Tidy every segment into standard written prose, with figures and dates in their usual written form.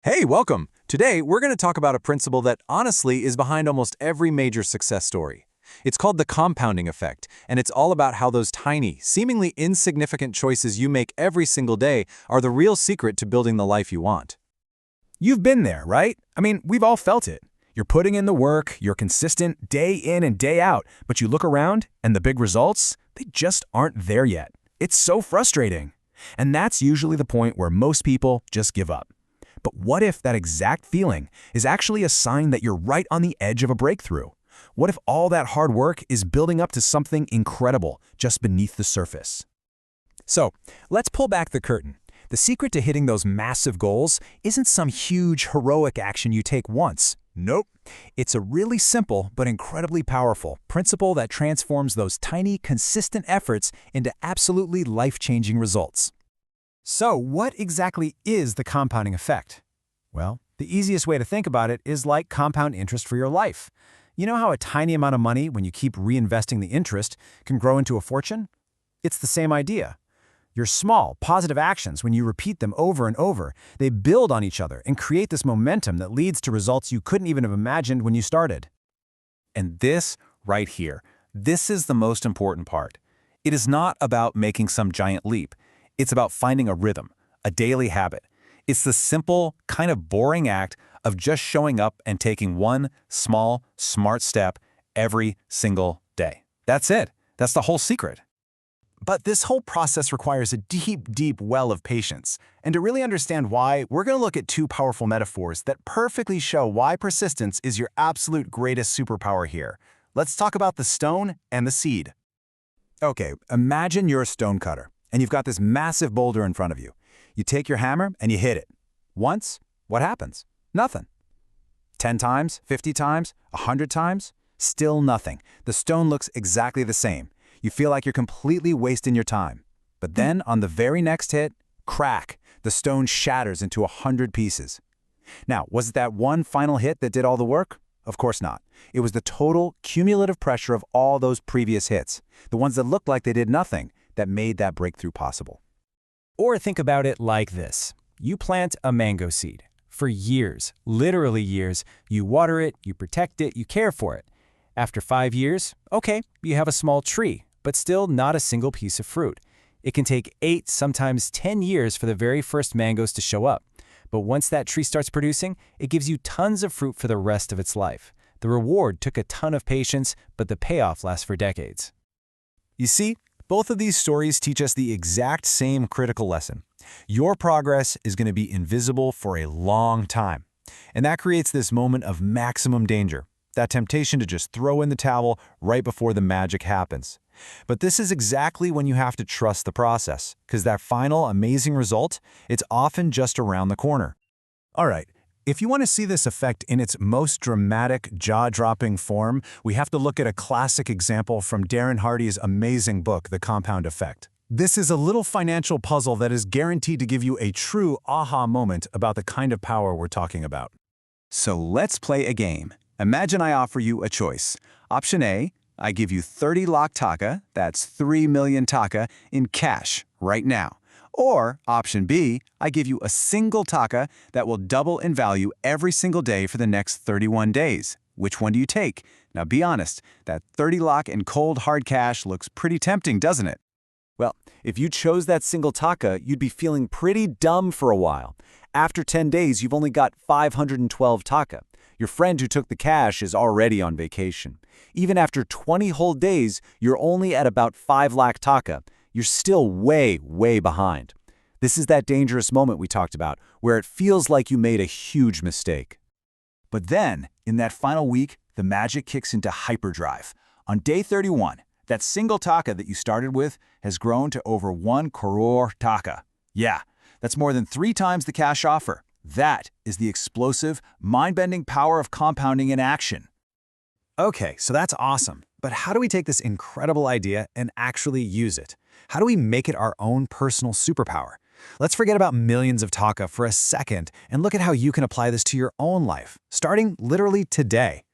Hey, welcome! Today, we're going to talk about a principle that honestly is behind almost every major success story. It's called the compounding effect, and it's all about how those tiny, seemingly insignificant choices you make every single day are the real secret to building the life you want. You've been there, right? I mean, we've all felt it. You're putting in the work, you're consistent day in and day out, but you look around and the big results, they just aren't there yet. It's so frustrating. And that's usually the point where most people just give up. But what if that exact feeling is actually a sign that you're right on the edge of a breakthrough? What if all that hard work is building up to something incredible just beneath the surface? So, let's pull back the curtain. The secret to hitting those massive goals isn't some huge, heroic action you take once. Nope. It's a really simple but incredibly powerful principle that transforms those tiny, consistent efforts into absolutely life-changing results. So, what exactly is the compounding effect? Well, the easiest way to think about it is like compound interest for your life. You know how a tiny amount of money, when you keep reinvesting the interest, can grow into a fortune? It's the same idea. Your small, positive actions, when you repeat them over and over, they build on each other and create this momentum that leads to results you couldn't even have imagined when you started. And this, right here, this is the most important part. It is not about making some giant leap. It's about finding a rhythm, a daily habit. It's the simple, kind of boring act of just showing up and taking one small, smart step every single day. That's it. That's the whole secret. But this whole process requires a deep, deep well of patience. And to really understand why, we're going to look at two powerful metaphors that perfectly show why persistence is your absolute greatest superpower here. Let's talk about the stone and the seed. Okay, imagine you're a stone cutter, and you've got this massive boulder in front of you. You take your hammer and you hit it. Once, what happens? Nothing. 10 times, 50 times, 100 times? Still nothing. The stone looks exactly the same. You feel like you're completely wasting your time. But then, on the very next hit, crack, the stone shatters into 100 pieces. Now, was it that one final hit that did all the work? Of course not. It was the total cumulative pressure of all those previous hits, the ones that looked like they did nothing, that made that breakthrough possible. Or think about it like this. You plant a mango seed. For years, literally years, you water it, you protect it, you care for it. After 5 years, okay, you have a small tree, but still not a single piece of fruit. It can take 8, sometimes 10 years for the very first mangoes to show up. But once that tree starts producing, it gives you tons of fruit for the rest of its life. The reward took a ton of patience, but the payoff lasts for decades. You see, both of these stories teach us the exact same critical lesson. Your progress is going to be invisible for a long time. And that creates this moment of maximum danger, that temptation to just throw in the towel right before the magic happens. But this is exactly when you have to trust the process, because that final amazing result, it's often just around the corner. All right. If you want to see this effect in its most dramatic, jaw-dropping form, we have to look at a classic example from Darren Hardy's amazing book, The Compound Effect. This is a little financial puzzle that is guaranteed to give you a true aha moment about the kind of power we're talking about. So let's play a game. Imagine I offer you a choice. Option A, I give you 30 lakh taka, that's 3 million taka, in cash right now. Or, option B, I give you a single taka that will double in value every single day for the next 31 days. Which one do you take? Now be honest, that 30 lakh in cold hard cash looks pretty tempting, doesn't it? Well, if you chose that single taka, you'd be feeling pretty dumb for a while. After 10 days, you've only got 512 taka. Your friend who took the cash is already on vacation. Even after 20 whole days, you're only at about 5 lakh taka. You're still way, way behind. This is that dangerous moment we talked about, where it feels like you made a huge mistake. But then, in that final week, the magic kicks into hyperdrive. On day 31, that single taka that you started with has grown to over 1 crore taka. Yeah, that's more than 3 times the cash offer. That is the explosive, mind-bending power of compounding in action. Okay, so that's awesome. But how do we take this incredible idea and actually use it? How do we make it our own personal superpower? Let's forget about millions of taka for a second and look at how you can apply this to your own life, starting literally today.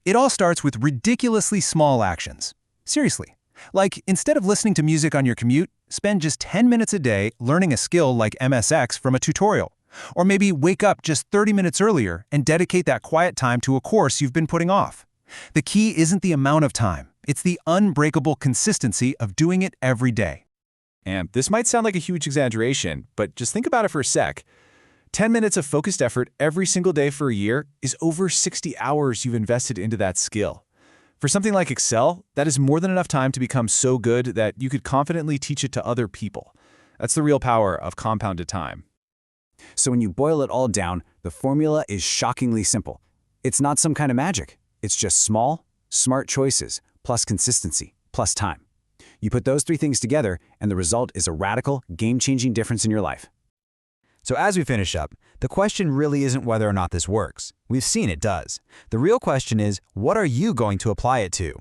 It all starts with ridiculously small actions. Seriously. Like, instead of listening to music on your commute, spend just 10 minutes a day learning a skill like MSX from a tutorial. Or maybe wake up just 30 minutes earlier and dedicate that quiet time to a course you've been putting off. The key isn't the amount of time, it's the unbreakable consistency of doing it every day. And this might sound like a huge exaggeration, but just think about it for a sec. 10 minutes of focused effort every single day for a year is over 60 hours you've invested into that skill. For something like Excel, that is more than enough time to become so good that you could confidently teach it to other people. That's the real power of compounded time. So when you boil it all down, the formula is shockingly simple. It's not some kind of magic. It's just small, smart choices, plus consistency, plus time. You put those three things together, and the result is a radical, game-changing difference in your life. So as we finish up, the question really isn't whether or not this works. We've seen it does. The real question is, what are you going to apply it to?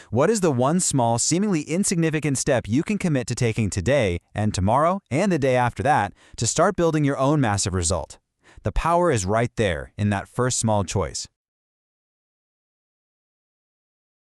What is the one small, seemingly insignificant step you can commit to taking today and tomorrow and the day after that to start building your own massive result? The power is right there in that first small choice.